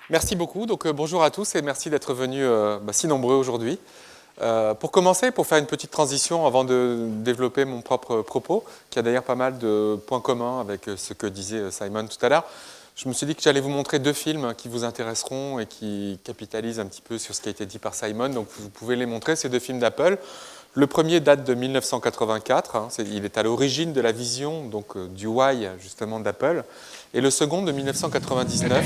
Merci beaucoup. Donc, bonjour à tous et merci d'être venus si nombreux aujourd'hui. Pour commencer, pour faire une petite transition avant de développer mon propre propos, qui a d'ailleurs pas mal de points communs avec ce que disait Simon tout à l'heure, je me suis dit que j'allais vous montrer deux films qui vous intéresseront et qui capitalisent un petit peu sur ce qui a été dit par Simon. Donc vous pouvez les montrer, ces deux films d'Apple. Le premier date de 1984, il est à l'origine de la vision donc, du why justement d'Apple. Et le second de 1999.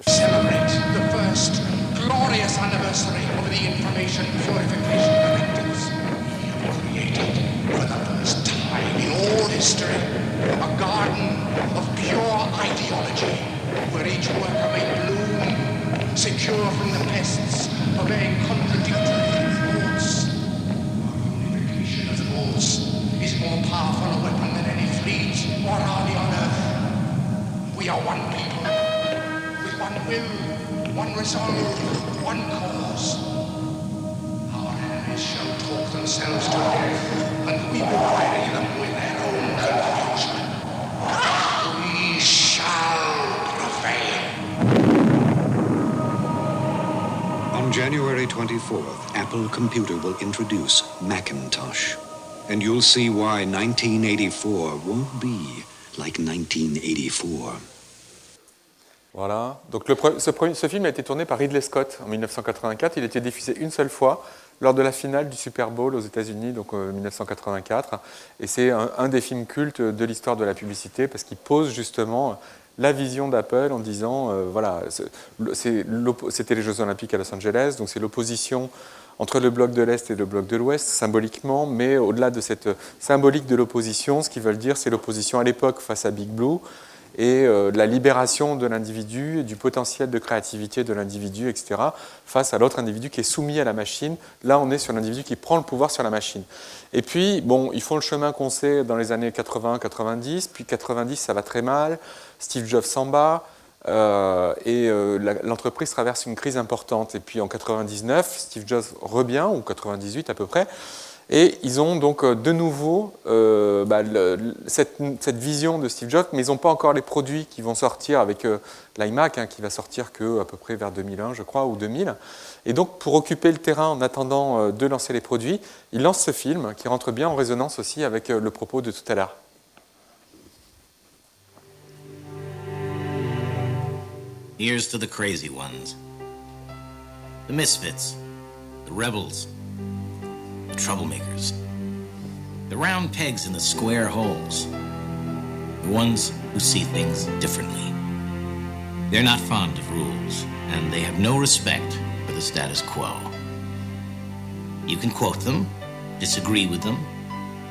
Celebrate the first glorious anniversary of the Information Purification Directives. We have created, for the first time in all history, a garden of pure ideology, where each worker may bloom, secure from the pests of a contradictory thoughts. Our unification of thoughts is more powerful a weapon than any fleet or army on earth. We are one people. One will, one resolve, one cause. Our enemies shall talk themselves to death, and we will bury them with their own confusion. We shall prevail. On January 24th, Apple Computer will introduce Macintosh. And you'll see why 1984 won't be like 1984. Voilà. Donc ce film a été tourné par Ridley Scott en 1984. Il a été diffusé une seule fois lors de la finale du Super Bowl aux États-Unis, donc 1984. Et c'est un des films cultes de l'histoire de la publicité parce qu'il pose justement la vision d'Apple en disant, voilà, c'était les Jeux Olympiques à Los Angeles, donc c'est l'opposition entre le bloc de l'Est et le bloc de l'Ouest, symboliquement, mais au-delà de cette symbolique de l'opposition, ce qu'ils veulent dire, c'est l'opposition à l'époque face à Big Blue, et la libération de l'individu, du potentiel de créativité de l'individu, etc., face à l'autre individu qui est soumis à la machine. Là, on est sur l'individu qui prend le pouvoir sur la machine. Et puis, bon, ils font le chemin qu'on sait dans les années 80-90, puis 90, ça va très mal, Steve Jobs s'en bat, et l'entreprise traverse une crise importante. Et puis en 99, Steve Jobs revient, ou 98 à peu près, et ils ont donc de nouveau cette vision de Steve Jobs, mais ils n'ont pas encore les produits qui vont sortir avec l'iMac, qui va sortir qu'à peu près vers 2001, je crois, ou 2000. Et donc, pour occuper le terrain en attendant de lancer les produits, ils lancent ce film qui rentre bien en résonance aussi avec le propos de tout à l'heure. Here's to the crazy ones, the misfits, the rebels, the troublemakers, the round pegs in the square holes, the ones who see things differently. They're not fond of rules, and they have no respect for the status quo. You can quote them, disagree with them,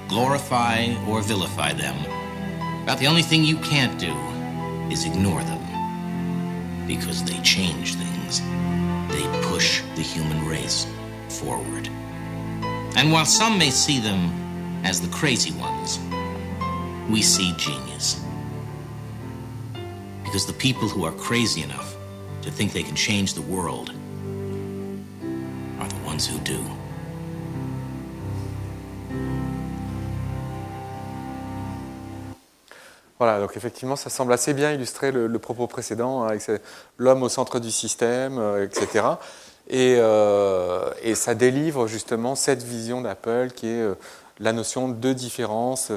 glorify or vilify them, but the only thing you can't do is ignore them, because they change things. They push the human race forward. And while some may see them as the crazy ones, we see genius. Because the people who are crazy enough to think they can change the world are the ones who do. Voilà, donc effectivement, ça semble assez bien illustrer le propos précédent, avec l'homme au centre du système, etc. Et ça délivre justement cette vision d'Apple qui est la notion de différence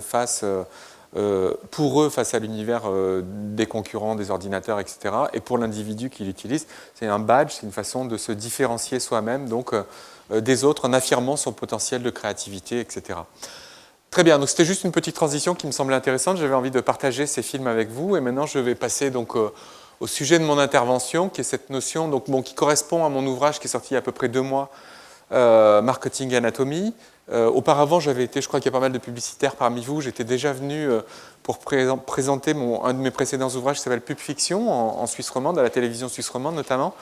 pour eux face à l'univers des concurrents, des ordinateurs, etc. Et pour l'individu qui l'utilise, c'est un badge, c'est une façon de se différencier soi-même donc, des autres en affirmant son potentiel de créativité, etc. Très bien, donc c'était juste une petite transition qui me semblait intéressante. J'avais envie de partager ces films avec vous et maintenant je vais passer donc au sujet de mon intervention, qui est cette notion donc, qui correspond à mon ouvrage qui est sorti il y a à peu près 2 mois, Marketing Anatomy. Auparavant, j'avais été, je crois qu'il y a pas mal de publicitaires parmi vous, j'étais déjà venu pour présenter un de mes précédents ouvrages qui s'appelle Pub Fiction, en Suisse romande, à la télévision suisse romande notamment,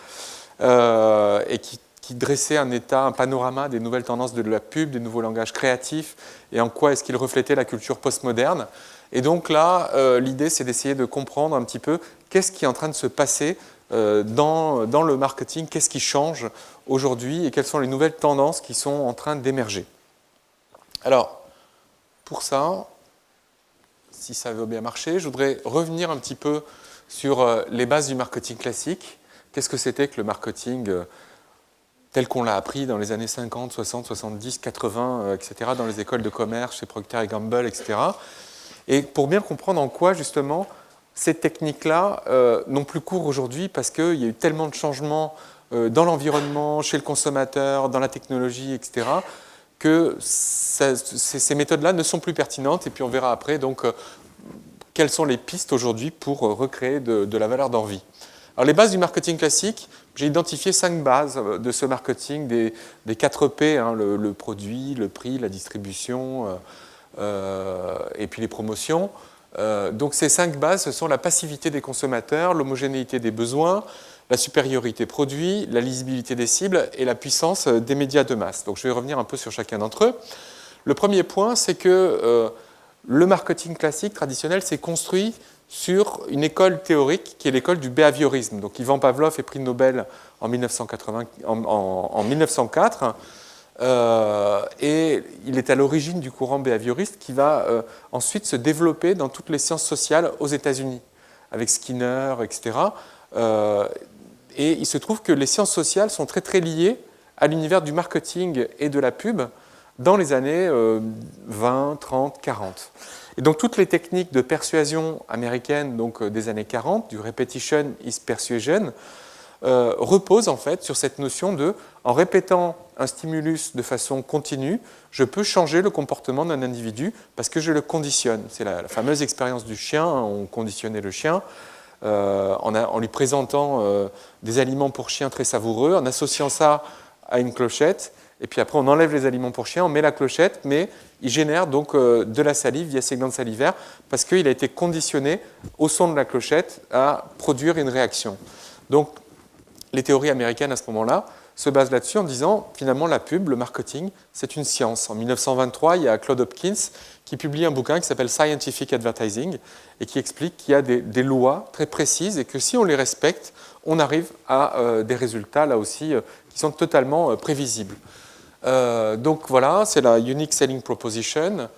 et qui dressait un panorama des nouvelles tendances de la pub, des nouveaux langages créatifs, et en quoi est-ce qu'il reflétait la culture postmoderne. Et donc là, l'idée, c'est d'essayer de comprendre un petit peu qu'est-ce qui est en train de se passer dans le marketing, qu'est-ce qui change aujourd'hui et quelles sont les nouvelles tendances qui sont en train d'émerger. Alors, pour ça, si ça veut bien marcher, je voudrais revenir un petit peu sur les bases du marketing classique. Qu'est-ce que c'était que le marketing tel qu'on l'a appris dans les années 50, 60, 70, 80, etc., dans les écoles de commerce, chez Procter & Gamble, etc. Et pour bien comprendre en quoi, justement, ces techniques-là n'ont plus cours aujourd'hui, parce qu'il y a eu tellement de changements dans l'environnement, chez le consommateur, dans la technologie, etc., que ces méthodes-là ne sont plus pertinentes. Et puis on verra après donc, quelles sont les pistes aujourd'hui pour recréer de la valeur d'envie. Alors les bases du marketing classique, j'ai identifié 5 bases de ce marketing, des 4 P, hein, le produit, le prix, la distribution et puis les promotions. Donc ces 5 bases, ce sont la passivité des consommateurs, l'homogénéité des besoins, la supériorité produit, la lisibilité des cibles et la puissance des médias de masse. Donc je vais revenir un peu sur chacun d'entre eux. Le premier point, c'est que le marketing classique traditionnel s'est construit sur une école théorique qui est l'école du behaviorisme. Donc Ivan Pavlov est prix Nobel en 1904 et il est à l'origine du courant behavioriste qui va ensuite se développer dans toutes les sciences sociales aux États-Unis, avec Skinner, etc. Et il se trouve que les sciences sociales sont très très liées à l'univers du marketing et de la pub dans les années 20, 30, 40. Et donc toutes les techniques de persuasion américaines donc, des années 40, du repetition is persuasion, reposent en fait sur cette notion de, en répétant un stimulus de façon continue, je peux changer le comportement d'un individu parce que je le conditionne. C'est la fameuse expérience du chien, hein, on conditionnait le chien en lui présentant des aliments pour chiens très savoureux, en associant ça à une clochette. Et puis après, on enlève les aliments pour chiens, on met la clochette, mais il génère donc de la salive via ses glandes salivaires parce qu'il a été conditionné au son de la clochette à produire une réaction. Donc, les théories américaines à ce moment-là se basent là-dessus en disant, finalement, la pub, le marketing, c'est une science. En 1923, il y a Claude Hopkins qui publie un bouquin qui s'appelle Scientific Advertising et qui explique qu'il y a des lois très précises et que si on les respecte, on arrive à des résultats, là aussi, qui sont totalement prévisibles. Donc voilà, c'est la Unique Selling Proposition.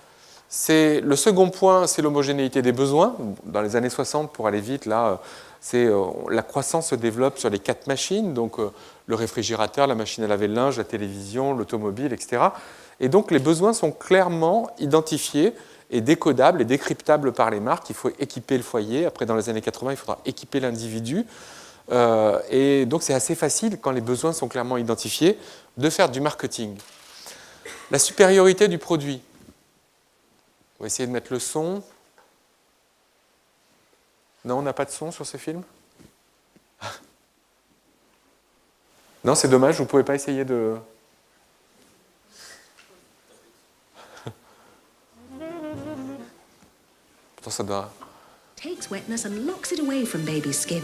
Le second point, c'est l'homogénéité des besoins. Dans les années 60, pour aller vite, là, la croissance se développe sur les 4 machines, donc le réfrigérateur, la machine à laver le linge, la télévision, l'automobile, etc. Et donc les besoins sont clairement identifiés et décodables et décryptables par les marques. Il faut équiper le foyer. Après, dans les années 80, il faudra équiper l'individu. Et donc c'est assez facile, quand les besoins sont clairement identifiés, de faire du marketing. La supériorité du produit. On va essayer de mettre le son. Non, on n'a pas de son sur ce film? Non, c'est dommage, vous ne pouvez pas essayer de... Pourtant, ça doit... Takes wetness and locks it away from baby's skin.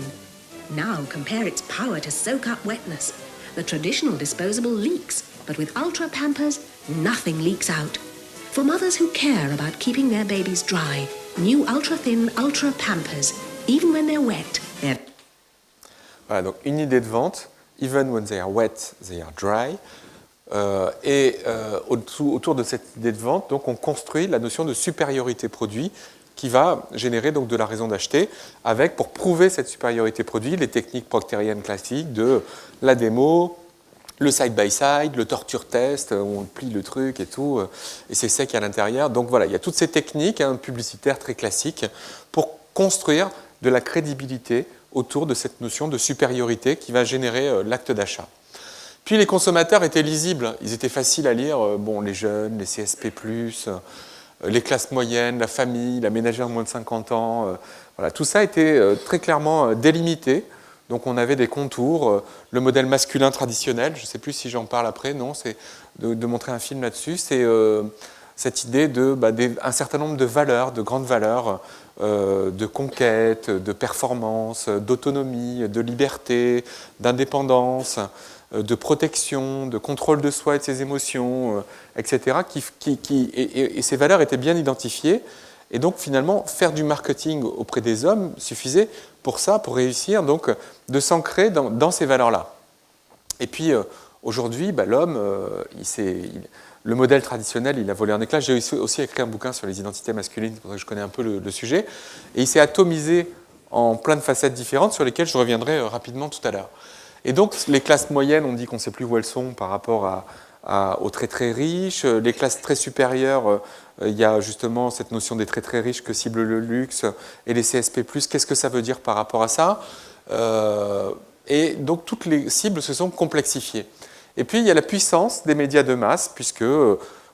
Now compare its power to soak up wetness. The traditional disposable leaks, but with Ultra Pampers, nothing leaks out. For mothers who care about keeping their babies dry, new Ultra Thin Ultra Pampers, even when they're wet, they're... Voilà, donc une idée de vente, even when they are wet, they are dry. Autour de cette idée de vente, donc, on construit la notion de supériorité produit qui va générer donc de la raison d'acheter avec, pour prouver cette supériorité produit, les techniques proctériennes classiques de la démo, le side-by-side, le torture test, où on plie le truc et tout, et c'est sec à l'intérieur. Donc voilà, il y a toutes ces techniques publicitaires très classiques pour construire de la crédibilité autour de cette notion de supériorité qui va générer l'acte d'achat. Puis les consommateurs étaient lisibles, ils étaient faciles à lire, les jeunes, les CSP+, les classes moyennes, la famille, la ménagère de moins de 50 ans, voilà, tout ça était très clairement délimité. Donc on avait des contours, le modèle masculin traditionnel, je ne sais plus si j'en parle après, non, c'est de montrer un film là-dessus, c'est cette idée d'un certain nombre de valeurs, de grandes valeurs, de conquête, de performance, d'autonomie, de liberté, d'indépendance, de protection, de contrôle de soi et de ses émotions, etc. Et ces valeurs étaient bien identifiées. Et donc, finalement, faire du marketing auprès des hommes suffisait pour ça, pour réussir, donc, de s'ancrer dans ces valeurs-là. Et puis, aujourd'hui, l'homme, le modèle traditionnel, il a volé en éclats. J'ai aussi écrit un bouquin sur les identités masculines, c'est pour ça que je connais un peu le sujet. Et il s'est atomisé en plein de facettes différentes sur lesquelles je reviendrai rapidement tout à l'heure. Et donc, les classes moyennes, on dit qu'on ne sait plus où elles sont par rapport aux très très riches. Les classes très supérieures, il y a justement cette notion des très très riches que cible le luxe et les CSP+. Qu'est-ce que ça veut dire par rapport à ça? Et donc, toutes les cibles se sont complexifiées. Et puis, il y a la puissance des médias de masse, puisque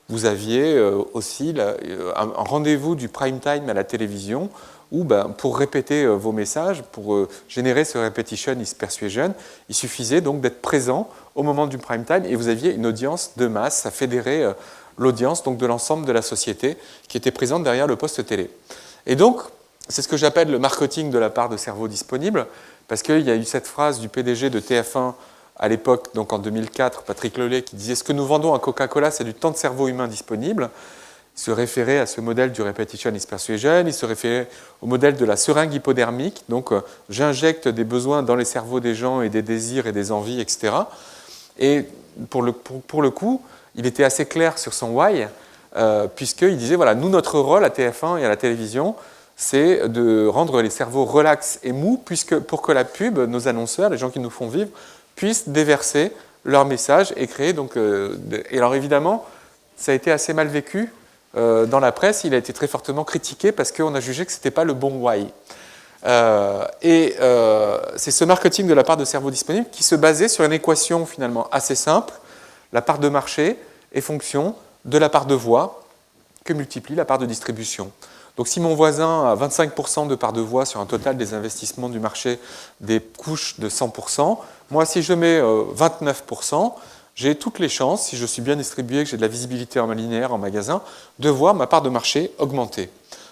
vous aviez aussi un rendez-vous du prime time à la télévision, où pour répéter vos messages, pour générer ce repetition is persuasion, il suffisait donc d'être présent au moment du prime time, et vous aviez une audience de masse, ça fédérait l'audience donc de l'ensemble de la société qui était présente derrière le poste télé. Et donc, c'est ce que j'appelle le marketing de la part de cerveau disponible, parce qu'il y a eu cette phrase du PDG de TF1 à l'époque, donc en 2004, Patrick Lelay, qui disait « Ce que nous vendons à Coca-Cola, c'est du temps de cerveau humain disponible ». Il se référait à ce modèle du repetition is persuasion, il se référait au modèle de la seringue hypodermique, donc j'injecte des besoins dans les cerveaux des gens et des désirs et des envies, etc. Et pour le coup, il était assez clair sur son why, puisqu'il disait, voilà, nous, notre rôle à TF1 et à la télévision, c'est de rendre les cerveaux relax et mous, pour que la pub, nos annonceurs, les gens qui nous font vivre, puissent déverser leur message et créer. Et alors évidemment, ça a été assez mal vécu dans la presse. Il a été très fortement critiqué parce qu'on a jugé que ce n'était pas le bon why. C'est ce marketing de la part de cerveau disponible qui se basait sur une équation finalement assez simple. La part de marché est fonction de la part de voix que multiplie la part de distribution. Donc si mon voisin a 25% de part de voix sur un total des investissements du marché des couches de 100%, moi si je mets 29%, j'ai toutes les chances, si je suis bien distribué, que j'ai de la visibilité en linéaire en magasin, de voir ma part de marché augmenter.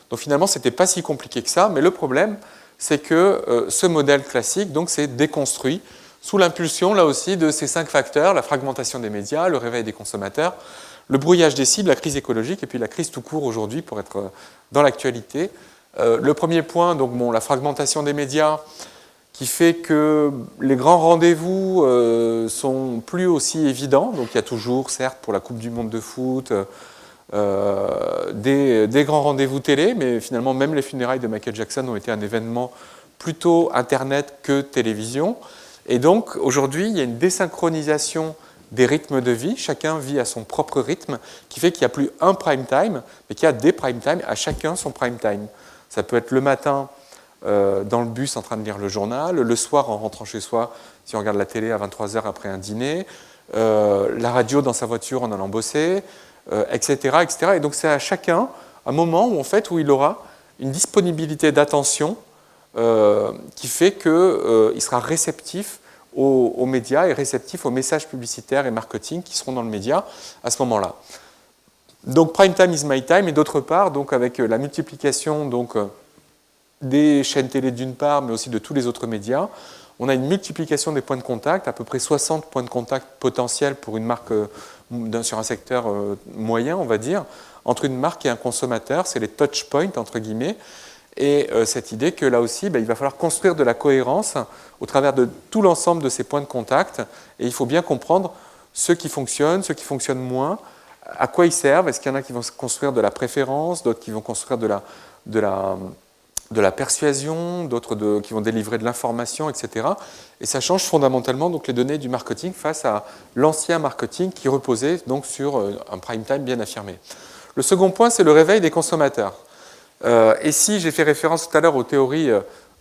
Donc finalement, ce n'était pas si compliqué que ça, mais le problème, c'est que ce modèle classique s'est déconstruit sous l'impulsion, là aussi, de ces 5 facteurs, la fragmentation des médias, le réveil des consommateurs, le brouillage des cibles, la crise écologique et puis la crise tout court aujourd'hui pour être dans l'actualité. Le premier point, donc, la fragmentation des médias, qui fait que les grands rendez-vous sont plus aussi évidents. Donc il y a toujours, certes, pour la Coupe du Monde de foot, des grands rendez-vous télé, mais finalement même les funérailles de Michael Jackson ont été un événement plutôt Internet que télévision. Et donc aujourd'hui, il y a une désynchronisation des rythmes de vie. Chacun vit à son propre rythme, qui fait qu'il n'y a plus un prime time, mais qu'il y a des prime time, à chacun son prime time. Ça peut être le matin, dans le bus en train de lire le journal, le soir en rentrant chez soi, si on regarde la télé à 23h après un dîner, la radio dans sa voiture en allant bosser, etc., etc. Et donc c'est à chacun un moment où il aura une disponibilité d'attention qui fait qu'il sera réceptif aux médias et réceptif aux messages publicitaires et marketing qui seront dans le média à ce moment-là. Donc prime time is my time, et d'autre part, donc avec la multiplication des chaînes télé d'une part, mais aussi de tous les autres médias, on a une multiplication des points de contact, à peu près 60 points de contact potentiels pour une marque sur un secteur moyen, on va dire, entre une marque et un consommateur, c'est les touch points, entre guillemets, et cette idée que là aussi, il va falloir construire de la cohérence au travers de tout l'ensemble de ces points de contact, et il faut bien comprendre ceux qui fonctionnent moins, à quoi ils servent, est-ce qu'il y en a qui vont construire de la préférence, d'autres qui vont construire de la persuasion, d'autres qui vont délivrer de l'information, etc. Et ça change fondamentalement donc, les données du marketing face à l'ancien marketing qui reposait donc, sur un prime time bien affirmé. Le second point, c'est le réveil des consommateurs. Et si j'ai fait référence tout à l'heure aux théories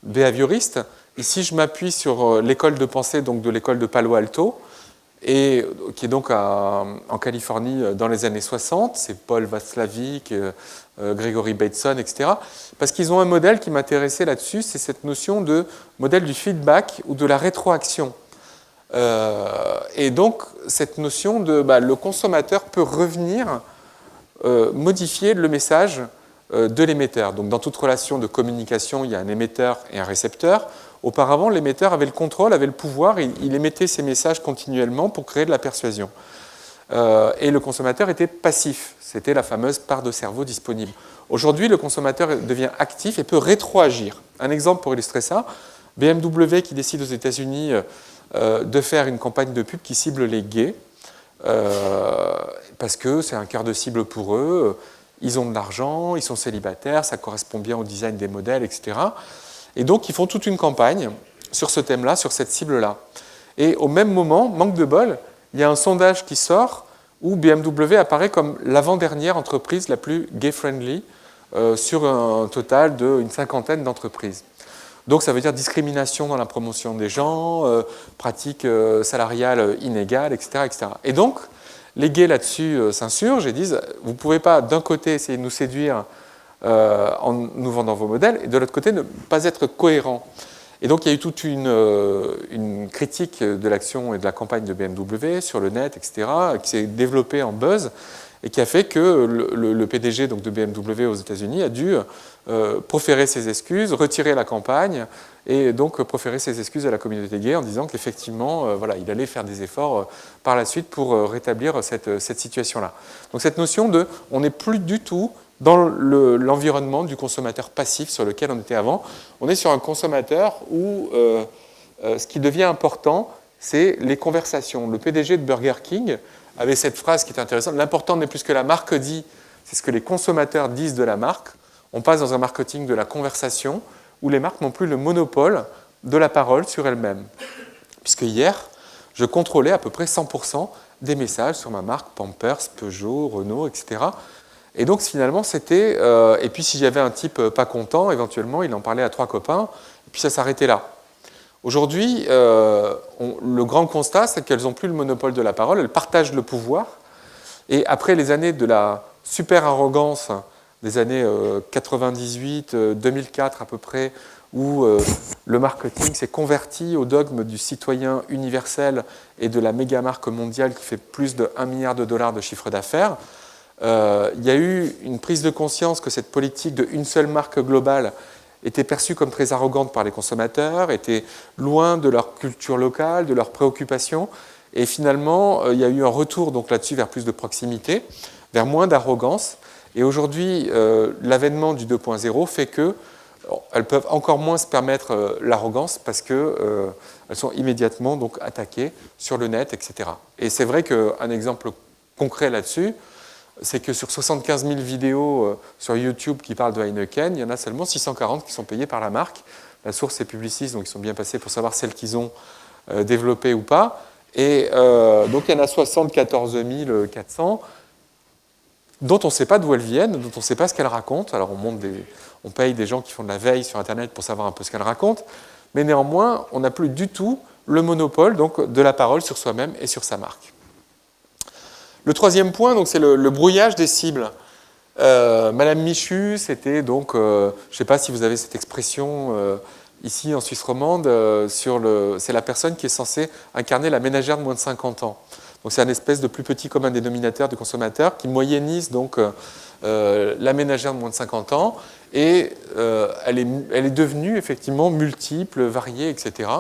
behavioristes, ici je m'appuie sur l'école de pensée donc, de l'école de Palo Alto, et qui est donc en Californie dans les années 60, c'est Paul Václavic, Gregory Bateson, etc. Parce qu'ils ont un modèle qui m'intéressait là-dessus, c'est cette notion de modèle du feedback ou de la rétroaction. Et donc, cette notion de le consommateur peut revenir modifier le message de l'émetteur. Donc, dans toute relation de communication, il y a un émetteur et un récepteur. Auparavant, l'émetteur avait le contrôle, avait le pouvoir, il émettait ses messages continuellement pour créer de la persuasion. Et le consommateur était passif, c'était la fameuse part de cerveau disponible. Aujourd'hui, le consommateur devient actif et peut rétroagir. Un exemple pour illustrer ça, BMW qui décide aux États-Unis de faire une campagne de pub qui cible les gays, parce que c'est un cœur de cible pour eux, ils ont de l'argent, ils sont célibataires, ça correspond bien au design des modèles, etc. Et donc, ils font toute une campagne sur ce thème-là, sur cette cible-là. Et au même moment, manque de bol, il y a un sondage qui sort où BMW apparaît comme l'avant-dernière entreprise la plus gay-friendly sur un total d'une cinquantaine d'entreprises. Donc ça veut dire discrimination dans la promotion des gens, pratiques salariales inégales, etc., etc. Et donc, les gays là-dessus s'insurgent et disent « vous ne pouvez pas d'un côté essayer de nous séduire en nous vendant vos modèles, et de l'autre côté ne pas être cohérent ». Et donc il y a eu toute une critique de l'action et de la campagne de BMW sur le net, etc., qui s'est développée en buzz et qui a fait que le PDG donc, de BMW aux États-Unis a dû proférer ses excuses, retirer la campagne et donc proférer ses excuses à la communauté gay en disant qu'effectivement, voilà, il allait faire des efforts par la suite pour rétablir cette situation-là. Donc cette notion de « on n'est plus du tout dans l'environnement du consommateur passif sur lequel on était avant. On est sur un consommateur où ce qui devient important, c'est les conversations. Le PDG de Burger King avait cette phrase qui est intéressante. L'important n'est plus ce que la marque dit, c'est ce que les consommateurs disent de la marque. On passe dans un marketing de la conversation où les marques n'ont plus le monopole de la parole sur elles-mêmes. Puisque hier, je contrôlais à peu près 100% des messages sur ma marque, Pampers, Peugeot, Renault, etc. Et donc finalement, c'était... et puis si j'avais un type pas content, éventuellement, il en parlait à 3 copains, et puis ça s'arrêtait là. Aujourd'hui, le grand constat, c'est qu'elles n'ont plus le monopole de la parole, elles partagent le pouvoir. Et après les années de la super arrogance des années 98, 2004 à peu près, où le marketing s'est converti au dogme du citoyen universel et de la méga-marque mondiale qui fait plus de 1 milliard de dollars de chiffre d'affaires, il y a eu une prise de conscience que cette politique d'une seule marque globale était perçue comme très arrogante par les consommateurs, était loin de leur culture locale, de leurs préoccupations. Et finalement, il y a eu un retour donc là-dessus vers plus de proximité, vers moins d'arrogance. Et aujourd'hui, l'avènement du 2.0 fait qu'elles peuvent encore moins se permettre l'arrogance parce qu'elles sont immédiatement donc, attaquées sur le net, etc. Et c'est vrai qu'un exemple concret là-dessus, c'est que sur 75 000 vidéos sur YouTube qui parlent de Heineken, il y en a seulement 640 qui sont payées par la marque. La source est Publicis, donc ils sont bien passés pour savoir celles qu'ils ont développées ou pas. Et donc il y en a 74 400 dont on ne sait pas d'où elles viennent, dont on ne sait pas ce qu'elles racontent. Alors on paye des gens qui font de la veille sur Internet pour savoir un peu ce qu'elles racontent, mais néanmoins, on n'a plus du tout le monopole donc, de la parole sur soi-même et sur sa marque. Le troisième point, donc, c'est le brouillage des cibles. Madame Michu, c'était donc, je ne sais pas si vous avez cette expression ici en Suisse romande, c'est la personne qui est censée incarner la ménagère de moins de 50 ans. Donc c'est un espèce de plus petit commun dénominateur du consommateur qui moyennise donc la ménagère de moins de 50 ans et elle est devenue effectivement multiple, variée, etc.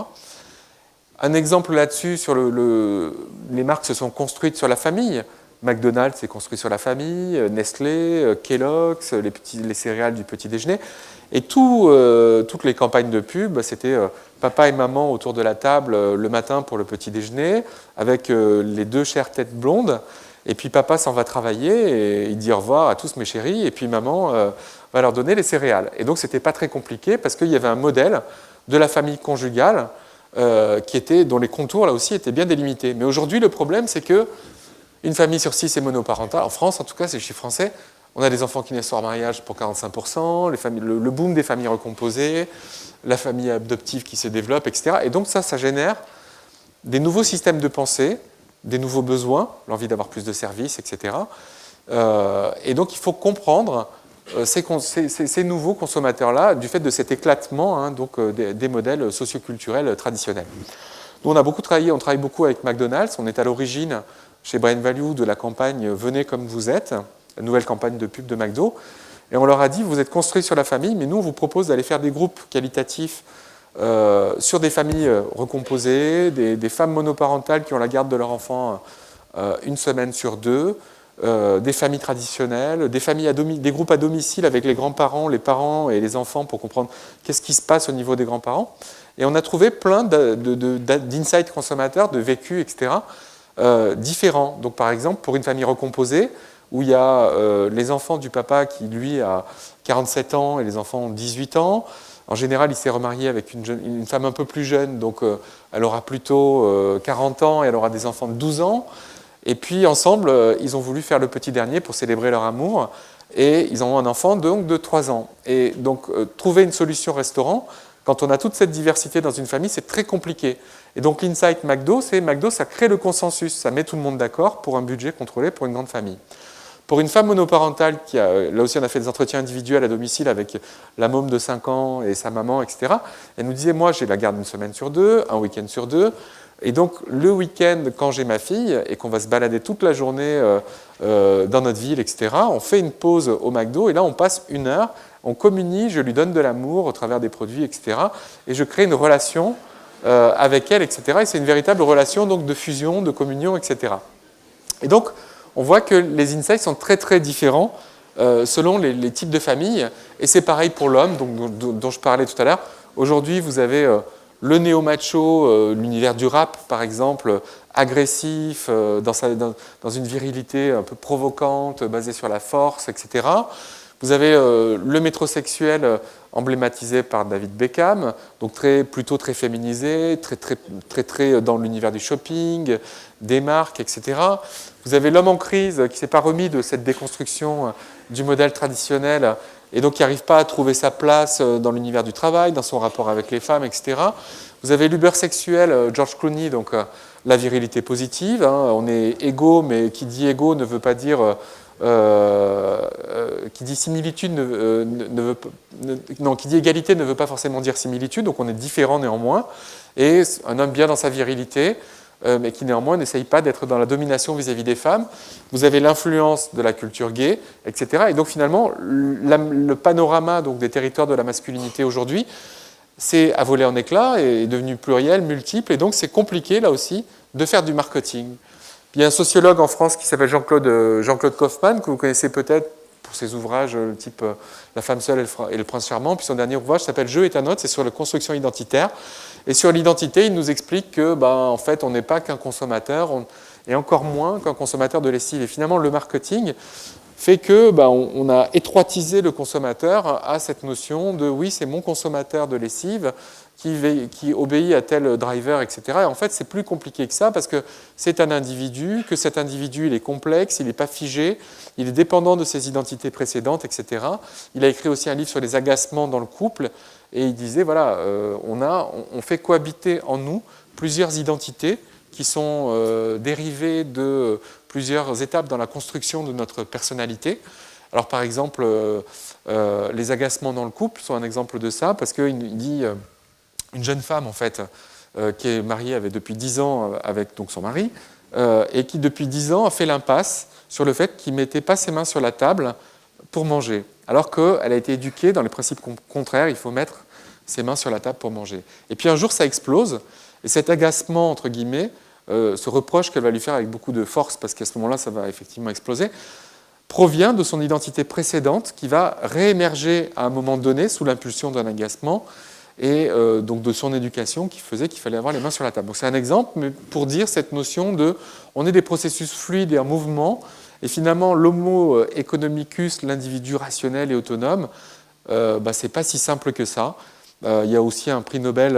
Un exemple là-dessus, sur les marques se sont construites sur la famille. McDonald's s'est construit sur la famille, Nestlé, Kellogg's, les céréales du petit déjeuner. Et toutes les campagnes de pub, c'était papa et maman autour de la table le matin pour le petit déjeuner, avec les 2 chères têtes blondes. Et puis papa s'en va travailler et il dit au revoir à tous mes chéris. Et puis maman va leur donner les céréales. Et donc c'était pas très compliqué parce qu'il y avait un modèle de la famille conjugale dont les contours là aussi étaient bien délimités. Mais aujourd'hui, le problème, c'est que une famille sur 6 est monoparentale. En France, en tout cas, c'est le chiffre français. On a des enfants qui naissent hors mariage pour 45%, le boom des familles recomposées, la famille adoptive qui se développe, etc. Et donc ça génère des nouveaux systèmes de pensée, des nouveaux besoins, l'envie d'avoir plus de services, etc. Et donc il faut comprendre ces nouveaux consommateurs-là du fait de cet éclatement donc, des modèles socioculturels traditionnels. Nous, on travaille beaucoup avec McDonald's. On est à l'origine, chez Brain Value, de la campagne « Venez comme vous êtes », la nouvelle campagne de pub de McDo. Et on leur a dit, vous êtes construits sur la famille, mais nous, on vous propose d'aller faire des groupes qualitatifs sur des familles recomposées, des femmes monoparentales qui ont la garde de leur enfant 1 semaine sur 2, des familles traditionnelles, des groupes à domicile avec les grands-parents, les parents et les enfants pour comprendre qu'est-ce qui se passe au niveau des grands-parents. Et on a trouvé plein d'insights consommateurs, de vécus, etc., différents. Donc par exemple, pour une famille recomposée, où il y a les enfants du papa qui, lui, a 47 ans et les enfants ont 18 ans, En général, il s'est remarié avec une femme un peu plus jeune, donc elle aura plutôt 40 ans et elle aura des enfants de 12 ans. Et puis ensemble, ils ont voulu faire le petit dernier pour célébrer leur amour. Et ils ont un enfant donc, de 3 ans. Et donc, trouver une solution restaurant, quand on a toute cette diversité dans une famille, c'est très compliqué. Et donc, l'insight McDo, ça crée le consensus. Ça met tout le monde d'accord pour un budget contrôlé pour une grande famille. Pour une femme monoparentale, là aussi on a fait des entretiens individuels à domicile avec la môme de 5 ans et sa maman, etc. Elle nous disait, moi j'ai la garde une semaine sur deux, un week-end sur deux. Et donc le week-end, quand j'ai ma fille et qu'on va se balader toute la journée dans notre ville, etc., on fait une pause au McDo et là on passe 1 heure, on communie, je lui donne de l'amour au travers des produits, etc. Et je crée une relation avec elle, etc. Et c'est une véritable relation donc, de fusion, de communion, etc. Et donc, on voit que les insights sont très très différents selon les types de familles. Et c'est pareil pour l'homme, dont je parlais tout à l'heure. Aujourd'hui, vous avez le néo-macho, l'univers du rap, par exemple, agressif, dans une virilité un peu provocante, basée sur la force, etc. Vous avez le métrosexuel emblématisé par David Beckham, donc plutôt très féminisé, très dans l'univers du shopping, des marques, etc. Vous avez l'homme en crise qui ne s'est pas remis de cette déconstruction du modèle traditionnel et donc qui n'arrive pas à trouver sa place dans l'univers du travail, dans son rapport avec les femmes, etc. Vous avez l'ubersexuel George Clooney, donc la virilité positive. On est égaux, mais qui dit égaux ne veut pas dire... qui dit similitude qui dit égalité ne veut pas forcément dire similitude, donc on est différent néanmoins, et un homme bien dans sa virilité, mais qui néanmoins n'essaye pas d'être dans la domination vis-à-vis des femmes. Vous avez l'influence de la culture gay, etc. Et donc finalement, le panorama donc, des territoires de la masculinité aujourd'hui, c'est à voler en éclats, et est devenu pluriel, multiple, et donc c'est compliqué là aussi de faire du marketing. Il y a un sociologue en France qui s'appelle Jean-Claude Kaufmann, que vous connaissez peut-être pour ses ouvrages type La femme seule et le prince charmant. Puis son dernier ouvrage s'appelle Je est un autre, c'est sur la construction identitaire. Et sur l'identité, il nous explique que, en fait, on n'est pas qu'un consommateur, et encore moins qu'un consommateur de lessive. Et finalement, le marketing fait que on a étroitisé le consommateur à cette notion de oui, c'est mon consommateur de lessive qui obéit à tel driver, etc. Et en fait, c'est plus compliqué que ça parce que c'est un individu, que cet individu, il est complexe, il n'est pas figé, il est dépendant de ses identités précédentes, etc. Il a écrit aussi un livre sur les agacements dans le couple et il disait, voilà, on fait cohabiter en nous plusieurs identités qui sont dérivées de plusieurs étapes dans la construction de notre personnalité. Alors par exemple, les agacements dans le couple sont un exemple de ça, parce qu'il dit, une jeune femme en fait, qui est mariée depuis 10 ans avec donc, son mari, et qui depuis 10 ans a fait l'impasse sur le fait qu'il ne mettait pas ses mains sur la table pour manger, alors qu'elle a été éduquée dans les principes contraires, il faut mettre ses mains sur la table pour manger. Et puis un jour ça explose, et cet agacement, entre guillemets, ce reproche qu'elle va lui faire avec beaucoup de force, parce qu'à ce moment-là, ça va effectivement exploser, provient de son identité précédente qui va réémerger à un moment donné sous l'impulsion d'un agacement et donc de son éducation qui faisait qu'il fallait avoir les mains sur la table. Donc c'est un exemple, mais pour dire cette notion de on est des processus fluides et en mouvement, et finalement l'homo economicus, l'individu rationnel et autonome, c'est pas si simple que ça. Il y a aussi un prix Nobel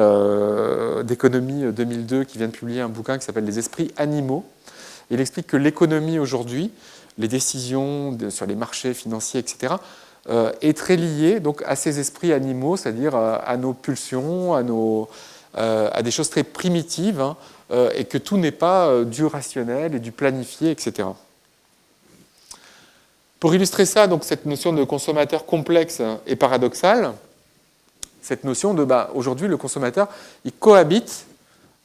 d'économie 2002 qui vient de publier un bouquin qui s'appelle Les esprits animaux. Il explique que l'économie aujourd'hui, les décisions sur les marchés financiers, etc., est très liée donc, à ces esprits animaux, c'est-à-dire à nos pulsions, à des choses très primitives, et que tout n'est pas du rationnel et du planifié, etc. Pour illustrer ça, donc, cette notion de consommateur complexe et paradoxale, cette notion de, aujourd'hui, le consommateur, il cohabite,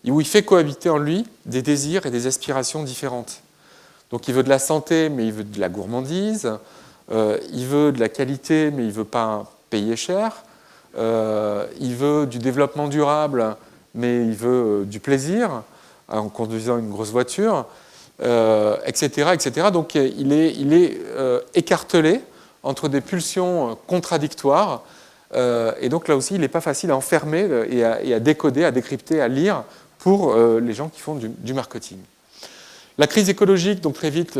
ou il fait cohabiter en lui des désirs et des aspirations différentes. Donc il veut de la santé, mais il veut de la gourmandise, il veut de la qualité, mais il ne veut pas payer cher, il veut du développement durable, mais il veut du plaisir, en conduisant une grosse voiture, etc., etc. Donc il est écartelé entre des pulsions contradictoires, et donc là aussi, il n'est pas facile à enfermer et à décoder, à décrypter, à lire pour les gens qui font du marketing. La crise écologique, donc très vite,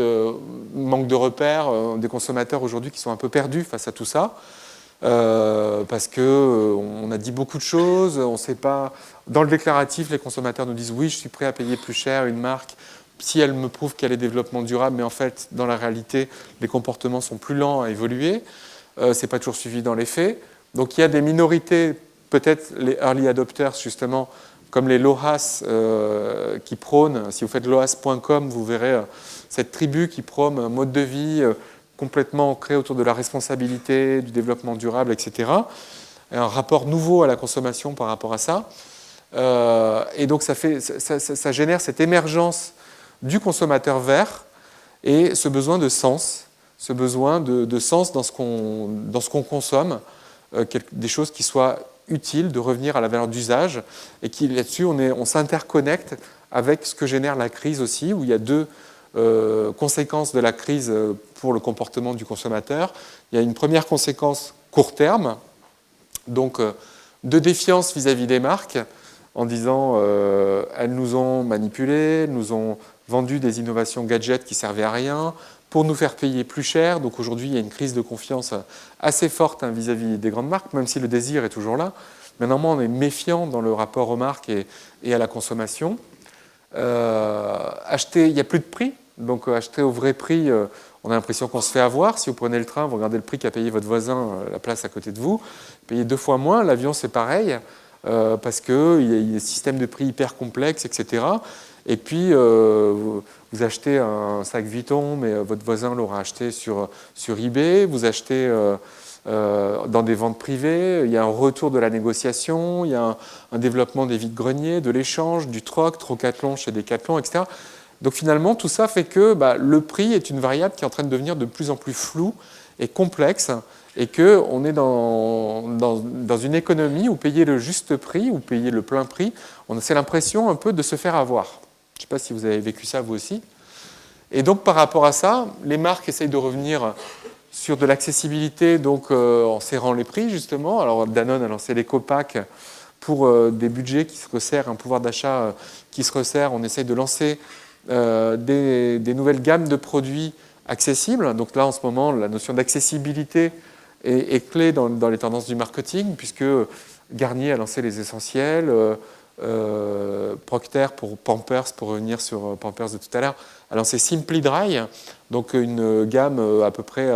manque de repères, des consommateurs aujourd'hui qui sont un peu perdus face à tout ça. parce qu'on a dit beaucoup de choses, on ne sait pas. Dans le déclaratif, les consommateurs nous disent oui, je suis prêt à payer plus cher une marque si elle me prouve qu'elle est développement durable, mais en fait, dans la réalité, les comportements sont plus lents à évoluer. Ce n'est pas toujours suivi dans les faits. Donc il y a des minorités, peut-être les early adopters justement, comme les LOHAS qui prônent, si vous faites lohas.com, vous verrez cette tribu qui prône un mode de vie complètement ancré autour de la responsabilité, du développement durable, etc. Et un rapport nouveau à la consommation par rapport à ça. Et donc ça génère cette émergence du consommateur vert et ce besoin de sens, ce besoin de sens dans ce qu'on consomme, des choses qui soient utiles, de revenir à la valeur d'usage, et qui là-dessus on s'interconnecte avec ce que génère la crise aussi, où il y a deux conséquences de la crise pour le comportement du consommateur. Il y a une première conséquence court terme, donc de défiance vis-à-vis des marques, en disant elles nous ont manipulés, elles nous ont vendu des innovations gadgets qui servaient à rien, pour nous faire payer plus cher. Donc aujourd'hui, il y a une crise de confiance assez forte vis-à-vis des grandes marques, même si le désir est toujours là. Mais normalement, on est méfiant dans le rapport aux marques et à la consommation. Acheter, il n'y a plus de prix. Donc acheter au vrai prix, on a l'impression qu'on se fait avoir. Si vous prenez le train, vous regardez le prix qu'a payé votre voisin, la place à côté de vous, payez 2 fois moins. L'avion, c'est pareil, parce qu'il y a des systèmes de prix hyper complexes, etc. Et puis, vous achetez un sac Vuitton, mais votre voisin l'aura acheté sur eBay. Vous achetez dans des ventes privées. Il y a un retour de la négociation. Il y a un développement des vides-greniers, de l'échange, du troc, Trocathlon chez Decathlon, etc. Donc finalement, tout ça fait que le prix est une variable qui est en train de devenir de plus en plus floue et complexe, et qu'on est dans une économie où payer le juste prix, ou payer le plein prix, c'est l'impression un peu de se faire avoir. Je ne sais pas si vous avez vécu ça vous aussi. Et donc par rapport à ça, les marques essayent de revenir sur de l'accessibilité, donc en serrant les prix justement. Alors Danone a lancé l'éco-pack pour des budgets qui se resserrent, un pouvoir d'achat qui se resserre. On essaye de lancer des nouvelles gammes de produits accessibles. Donc là en ce moment, la notion d'accessibilité est clé dans les tendances du marketing, puisque Garnier a lancé les essentiels, Procter pour Pampers, pour revenir sur Pampers de tout à l'heure, a lancé Simply Dry, donc une gamme à peu près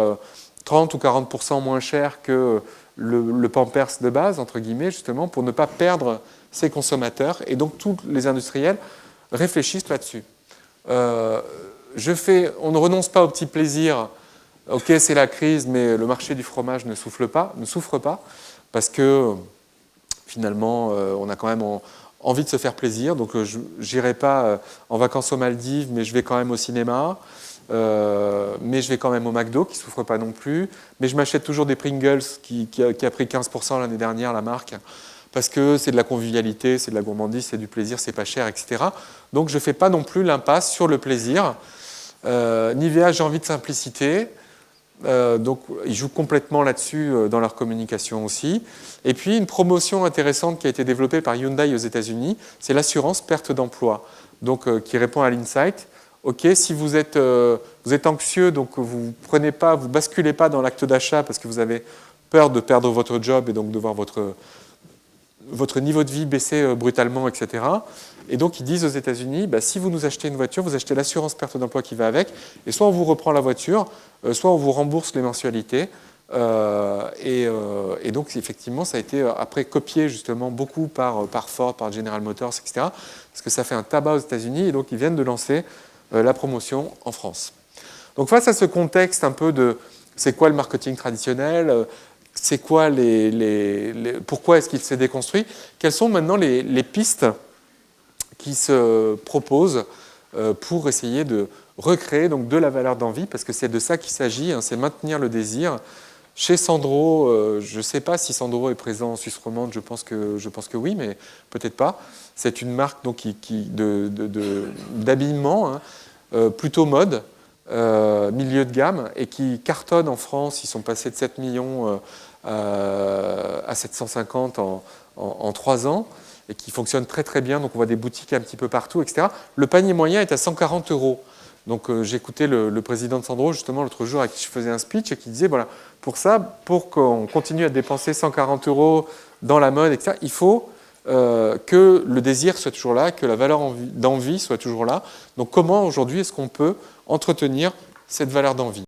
30 ou 40% moins chère que le Pampers de base, entre guillemets, justement, pour ne pas perdre ses consommateurs. Et donc tous les industriels réfléchissent là-dessus. On ne renonce pas au petit plaisir. Ok, c'est la crise, mais le marché du fromage ne souffre pas, parce que finalement, on a quand même envie de se faire plaisir. Donc, je n'irai pas en vacances aux Maldives, mais je vais quand même au cinéma. Mais je vais quand même au McDo, qui ne souffre pas non plus. Mais je m'achète toujours des Pringles, qui a pris 15% l'année dernière, la marque, parce que c'est de la convivialité, c'est de la gourmandise, c'est du plaisir, c'est pas cher, etc. Donc, je ne fais pas non plus l'impasse sur le plaisir. Nivea, j'ai envie de simplicité. Donc, ils jouent complètement là-dessus dans leur communication aussi. Et puis, une promotion intéressante qui a été développée par Hyundai aux États-Unis, c'est l'assurance perte d'emploi, donc qui répond à l'insight. Ok, si vous êtes anxieux, donc vous basculez pas dans l'acte d'achat parce que vous avez peur de perdre votre job et donc de voir votre niveau de vie baisser brutalement, etc. Et donc, ils disent aux États-Unis, si vous nous achetez une voiture, vous achetez l'assurance perte d'emploi qui va avec, et soit on vous reprend la voiture, soit on vous rembourse les mensualités. Et donc, effectivement, ça a été après copié justement beaucoup par Ford, par General Motors, etc. Parce que ça fait un tabac aux États-Unis, et donc ils viennent de lancer la promotion en France. Donc, face à ce contexte un peu de c'est quoi le marketing traditionnel, c'est quoi pourquoi est-ce qu'il s'est déconstruit, quelles sont maintenant les pistes qui se proposent pour essayer de recréer donc de la valeur d'envie, parce que c'est de ça qu'il s'agit, c'est maintenir le désir. Chez Sandro, je ne sais pas si Sandro est présent en Suisse romande, je pense que oui, mais peut-être pas. C'est une marque donc, d'habillement, plutôt mode, milieu de gamme, et qui cartonne en France. Ils sont passés de 7 millions à 750 en 3 ans, et qui fonctionne très très bien. Donc on voit des boutiques un petit peu partout, etc. Le panier moyen est à 140 €. Donc j'écoutais le président de Sandro justement l'autre jour à qui je faisais un speech et qui disait voilà, pour ça, pour qu'on continue à dépenser 140 € dans la mode, etc., il faut que le désir soit toujours là, que la valeur d'envie soit toujours là. Donc comment aujourd'hui est-ce qu'on peut entretenir cette valeur d'envie ?